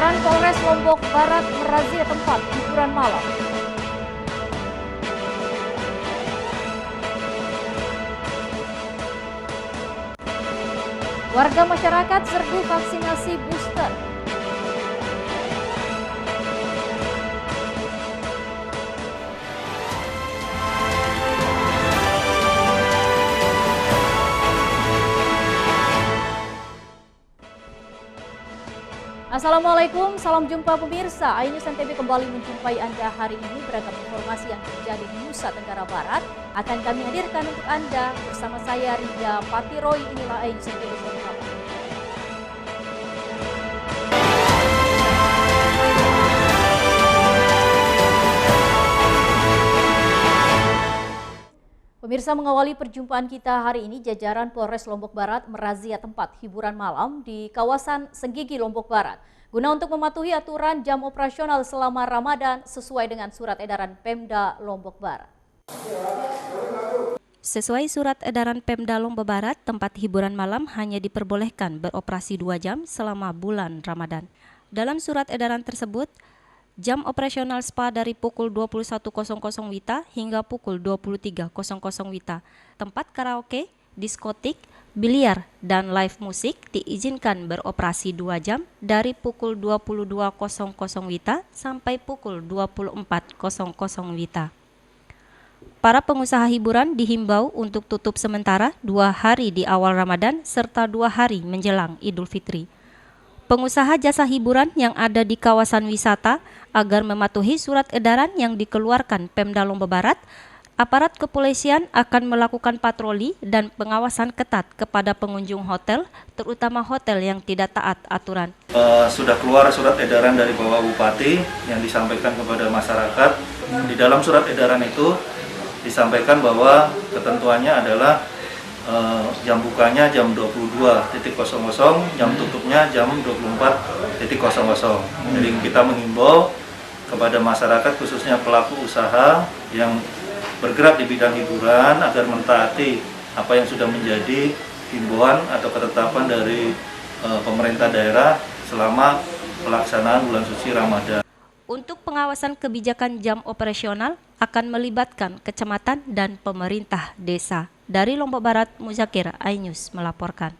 Jajaran Polres Lombok Barat merazia tempat hiburan malam. Warga masyarakat serbu vaksinasi booster. Assalamualaikum, salam jumpa pemirsa. iNews NTB kembali menjumpai Anda hari ini. Beragam informasi yang terjadi di Nusa Tenggara Barat akan kami hadirkan untuk Anda bersama saya Rida Patiroy. Inilah iNews NTB selengkapnya. Pemirsa, mengawali perjumpaan kita hari ini, jajaran Polres Lombok Barat merazia tempat hiburan malam di kawasan Senggigi, Lombok Barat, guna untuk mematuhi aturan jam operasional selama Ramadan sesuai dengan surat edaran Pemda Lombok Barat. Sesuai surat edaran Pemda Lombok Barat, tempat hiburan malam hanya diperbolehkan beroperasi 2 jam selama bulan Ramadan. Dalam surat edaran tersebut, jam operasional spa dari pukul 21.00 WITA hingga pukul 23.00 WITA. Tempat karaoke, diskotik, biliar, dan live musik diizinkan beroperasi 2 jam dari pukul 22.00 WITA sampai pukul 24.00 WITA. Para pengusaha hiburan dihimbau untuk tutup sementara 2 hari di awal Ramadan serta 2 hari menjelang Idul Fitri. Pengusaha jasa hiburan yang ada di kawasan wisata agar mematuhi surat edaran yang dikeluarkan Pemda Lombok Barat, aparat kepolisian akan melakukan patroli dan pengawasan ketat kepada pengunjung hotel, terutama hotel yang tidak taat aturan. Sudah keluar surat edaran dari Bapak Bupati yang disampaikan kepada masyarakat. Di dalam surat edaran itu disampaikan bahwa ketentuannya adalah jam bukanya jam 22.00, jam tutupnya jam 24.00. Jadi kita mengimbau kepada masyarakat khususnya pelaku usaha yang bergerak di bidang hiburan agar mentaati apa yang sudah menjadi himbauan atau ketetapan dari pemerintah daerah selama pelaksanaan bulan suci Ramadan. Untuk pengawasan kebijakan jam operasional akan melibatkan kecamatan dan pemerintah desa. Dari Lombok Barat, Muzakir, iNews melaporkan.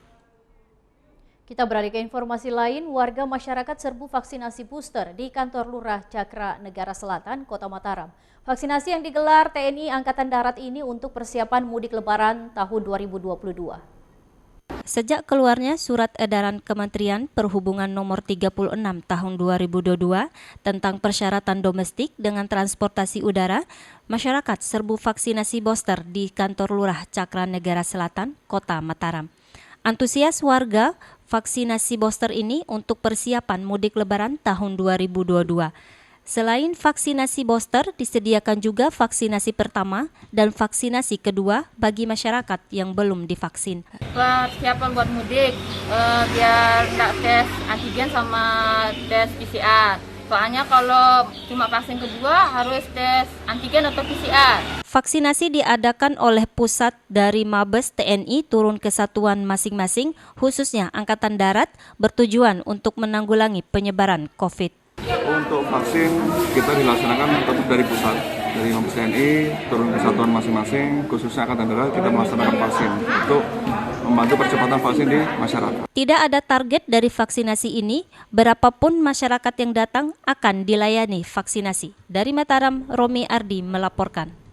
Kita beralih ke informasi lain, warga masyarakat serbu vaksinasi booster di kantor Lurah Cakra Negara Selatan, Kota Mataram. Vaksinasi yang digelar TNI Angkatan Darat ini untuk persiapan mudik Lebaran tahun 2022. Sejak keluarnya surat edaran Kementerian Perhubungan nomor 36 tahun 2022 tentang persyaratan domestik dengan transportasi udara, masyarakat serbu vaksinasi booster di kantor Lurah Cakra Negara Selatan, Kota Mataram. Antusias warga vaksinasi booster ini untuk persiapan mudik Lebaran tahun 2022. Selain vaksinasi booster, disediakan juga vaksinasi pertama dan vaksinasi kedua bagi masyarakat yang belum divaksin. Persiapan buat mudik, biar nggak tes antigen sama tes PCR. Soalnya kalau cuma vaksin kedua harus tes antigen atau PCR. Vaksinasi diadakan oleh pusat dari Mabes TNI turun ke satuan masing-masing, khususnya Angkatan Darat, bertujuan untuk menanggulangi penyebaran COVID. Untuk vaksin kita dilaksanakan tetap dari pusat, dari Mabes TNI turun ke satuan masing-masing, khususnya Angkatan Darat kita melaksanakan vaksin untuk membantu percepatan vaksin di masyarakat. Tidak ada target dari vaksinasi ini, berapapun masyarakat yang datang akan dilayani vaksinasi. Dari Mataram, Romi Ardi melaporkan.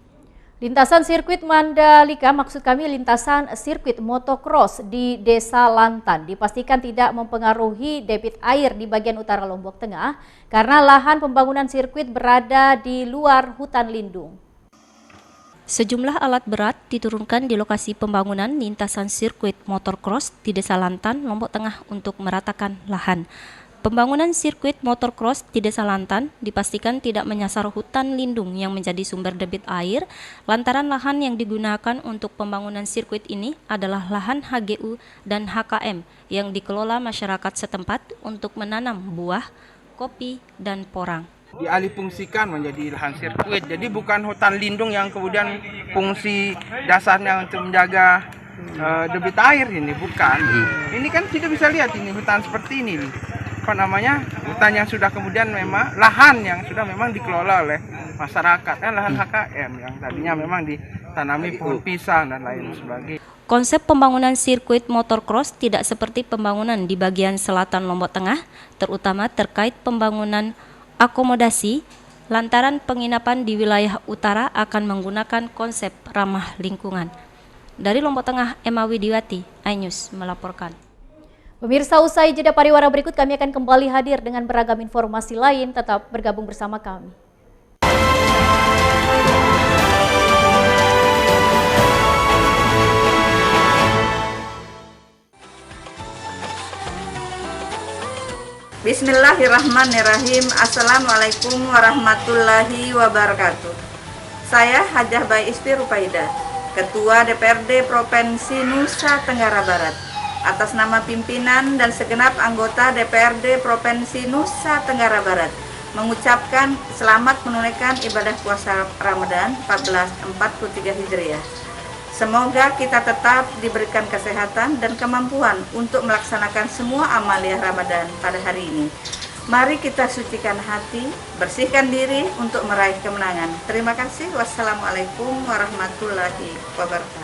Lintasan sirkuit Mandalika, maksud kami lintasan sirkuit motocross di Desa Lantan, dipastikan tidak mempengaruhi debit air di bagian utara Lombok Tengah karena lahan pembangunan sirkuit berada di luar hutan lindung. Sejumlah alat berat diturunkan di lokasi pembangunan lintasan sirkuit motocross di Desa Lantan, Lombok Tengah untuk meratakan lahan. Pembangunan sirkuit motocross di Desa Lantan dipastikan tidak menyasar hutan lindung yang menjadi sumber debit air, lantaran lahan yang digunakan untuk pembangunan sirkuit ini adalah lahan HGU dan HKM yang dikelola masyarakat setempat untuk menanam buah, kopi, dan porang. Dialihfungsikan menjadi lahan sirkuit, jadi bukan hutan lindung yang kemudian fungsi dasarnya untuk menjaga debit air ini, bukan. Ini kan kita bisa lihat ini hutan seperti ini nih. hutan yang sudah kemudian memang lahan yang sudah memang dikelola oleh masyarakat, kan lahan HKM yang tadinya memang ditanami pohon pisang dan lain sebagainya. Konsep pembangunan sirkuit motocross tidak seperti pembangunan di bagian selatan Lombok Tengah, terutama terkait pembangunan akomodasi, lantaran penginapan di wilayah utara akan menggunakan konsep ramah lingkungan. Dari Lombok Tengah, Emma Widiwati, iNews melaporkan. Pemirsa, usai jeda pariwara berikut kami akan kembali hadir dengan beragam informasi lain. Tetap bergabung bersama kami. Bismillahirrahmanirrahim. Assalamualaikum warahmatullahi wabarakatuh. Saya Hajah Bayi Isti Rupaida, Ketua DPRD Provinsi Nusa Tenggara Barat. Atas nama pimpinan dan segenap anggota DPRD Provinsi Nusa Tenggara Barat, mengucapkan selamat menunaikan ibadah puasa Ramadan 1443 Hijriah. Semoga kita tetap diberikan kesehatan dan kemampuan untuk melaksanakan semua amaliyah Ramadan pada hari ini. Mari kita sucikan hati, bersihkan diri untuk meraih kemenangan. Terima kasih. Wassalamualaikum warahmatullahi wabarakatuh.